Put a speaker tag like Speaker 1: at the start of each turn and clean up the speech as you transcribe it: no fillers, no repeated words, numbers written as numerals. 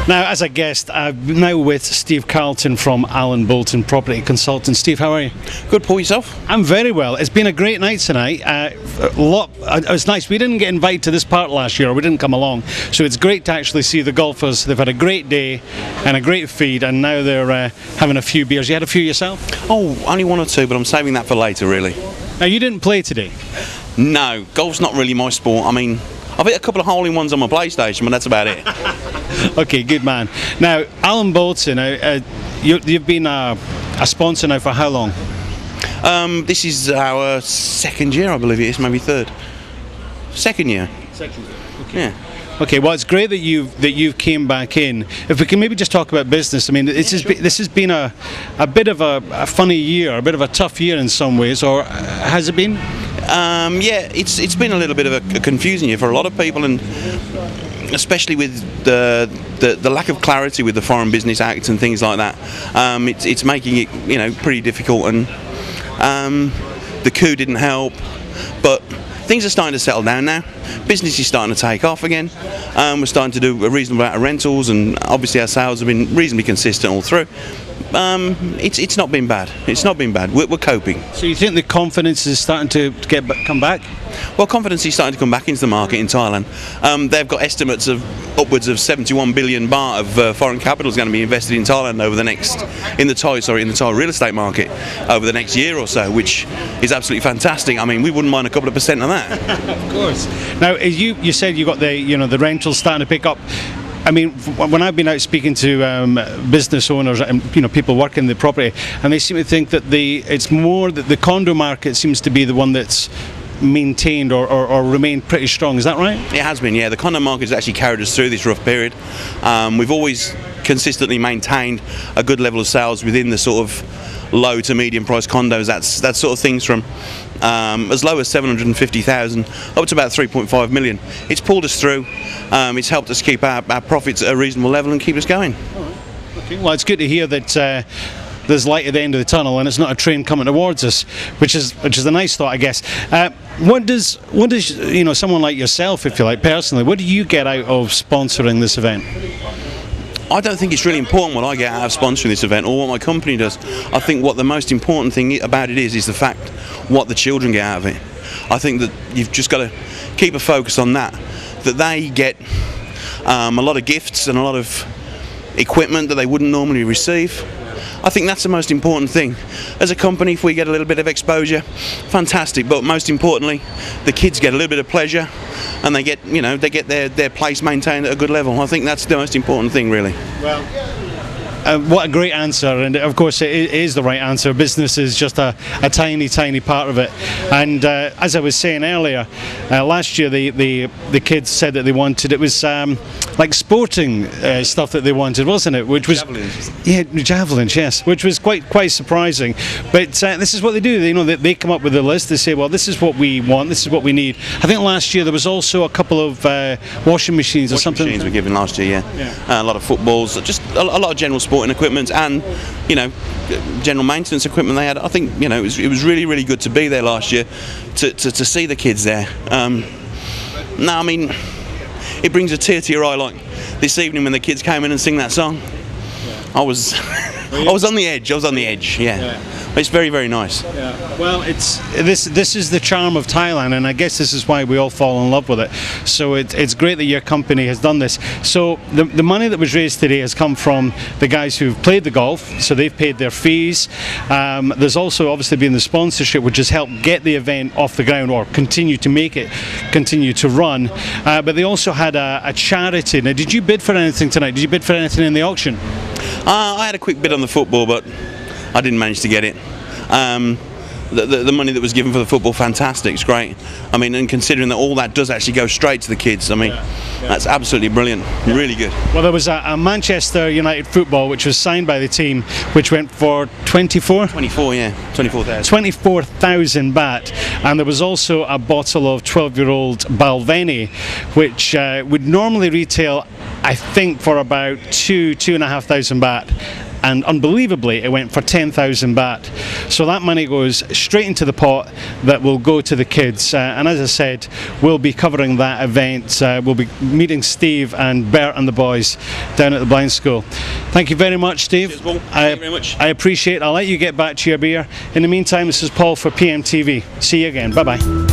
Speaker 1: Now, as a guest, I'm now with Steve Carlton from Allen Bolton Property Consultants. Steve, how are you?
Speaker 2: Good, Paul, yourself?
Speaker 1: I'm very well. It's been a great night tonight. It was nice. We didn't get invited to this part last year, or we didn't come along, so it's great to actually see the golfers. They've had a great day and a great feed, and now they're having a few beers. You had a few yourself?
Speaker 2: Oh, only one or two, but I'm saving that for later, really.
Speaker 1: Now, you didn't play today?
Speaker 2: No, golf's not really my sport. I mean, I've hit a couple of hole-in-ones on my PlayStation, but that's about it.
Speaker 1: Okay, good man. Now, Allen Bolton, you've been a sponsor now for how long?
Speaker 2: This is our second year, I believe it is, maybe third. Second year.
Speaker 1: Second year. Okay.
Speaker 2: Yeah.
Speaker 1: Okay, well, it's great that you've came back in. If we can maybe just talk about business. I mean, this has been a bit of a funny year, a bit of a tough year in some ways, or has it been?
Speaker 2: Yeah, it's been a little bit of a confusing year for a lot of people, and especially with the lack of clarity with the Foreign Business Act and things like that. It's making it pretty difficult, and the coup didn't help, but things are starting to settle down now. Business is starting to take off again. We're starting to do a reasonable amount of rentals, and obviously our sales have been reasonably consistent all through. It's not been bad. It's not been bad. We're coping.
Speaker 1: So you think the confidence is starting to come back?
Speaker 2: Well, confidence is starting to come back into the market in Thailand. They've got estimates of upwards of 71 billion baht of foreign capital is going to be invested in Thailand over the next in the Thai real estate market over the next year or so, which is absolutely fantastic. I mean, we wouldn't mind a couple of percent of that.
Speaker 1: Of course. Now, you said you got the rentals starting to pick up. I mean, when I've been out speaking to business owners and people working the property, and they seem to think that it's more that the condo market seems to be the one that's maintained or remained pretty strong. Is that right?
Speaker 2: It has been, yeah. The condo market has actually carried us through this rough period. We've always consistently maintained a good level of sales within the sort of low to medium price condos. That's sort of things from as low as 750,000 up to about 3.5 million. It's pulled us through. It's helped us keep our profits at a reasonable level and keep us going.
Speaker 1: All right. Okay. Well, it's good to hear that there's light at the end of the tunnel, and it's not a train coming towards us, which is a nice thought, I guess. What does someone like yourself, if you like, personally, what do you get out of sponsoring this event?
Speaker 2: I don't think it's really important what I get out of sponsoring this event or what my company does. I think what the most important thing about it is the fact what the children get out of it. I think that you've just got to keep a focus on that they get a lot of gifts and a lot of equipment that they wouldn't normally receive. I think that's the most important thing. As a company, if we get a little bit of exposure, fantastic, but most importantly, the kids get a little bit of pleasure, and they get their place maintained at a good level. I think that's the most important thing, really. Well,
Speaker 1: what a great answer, and of course it is the right answer. Business is just a tiny part of it, and as I was saying earlier, last year the kids said that they wanted, it was like sporting stuff that they wanted, wasn't it? Which was javelins. Yeah, javelins, yes, which was quite surprising. But this is what they do. They come up with a list. They say, well, this is what we want, this is what we need. I think last year there was also a couple of washing machines or something.
Speaker 2: Machines were given last year, yeah. A lot of footballs, just a lot of general sporting equipment, and general maintenance equipment they had. I think it was really good to be there last year to see the kids there. No, I mean, it brings a tear to your eye, like this evening when the kids came in and sing that song. I was on the edge. Yeah. It's very nice.
Speaker 1: Yeah. Well, this is the charm of Thailand, and I guess this is why we all fall in love with it. So it's great that your company has done this. So the money that was raised today has come from the guys who've played the golf, so they've paid their fees. There's also obviously been the sponsorship, which has helped get the event off the ground or continue to run. But they also had a charity. Now, did you bid for anything tonight? Did you bid for anything in the auction?
Speaker 2: I had a quick bid on the football, but I didn't manage to get it. The money that was given for the football, fantastic, it's great. I mean, and considering that all that does actually go straight to the kids, I mean, that's absolutely brilliant, really good.
Speaker 1: Well, there was a Manchester United football which was signed by the team, which went for 24?
Speaker 2: 24, yeah, 24,000.
Speaker 1: 24,000 baht, and there was also a bottle of 12-year-old Balvenie, which would normally retail, I think, for about 2,500 baht. and unbelievably it went for 10,000 baht. So that money goes straight into the pot that will go to the kids, and as I said, we'll be covering that event. We'll be meeting Steve and Bert and the boys down at the blind school. Thank you very much, Steve.
Speaker 2: Cheers, Paul. Thank you very much.
Speaker 1: I appreciate it. I'll let you get back to your beer. In the meantime, this is Paul for PMTV. See you again. Bye bye.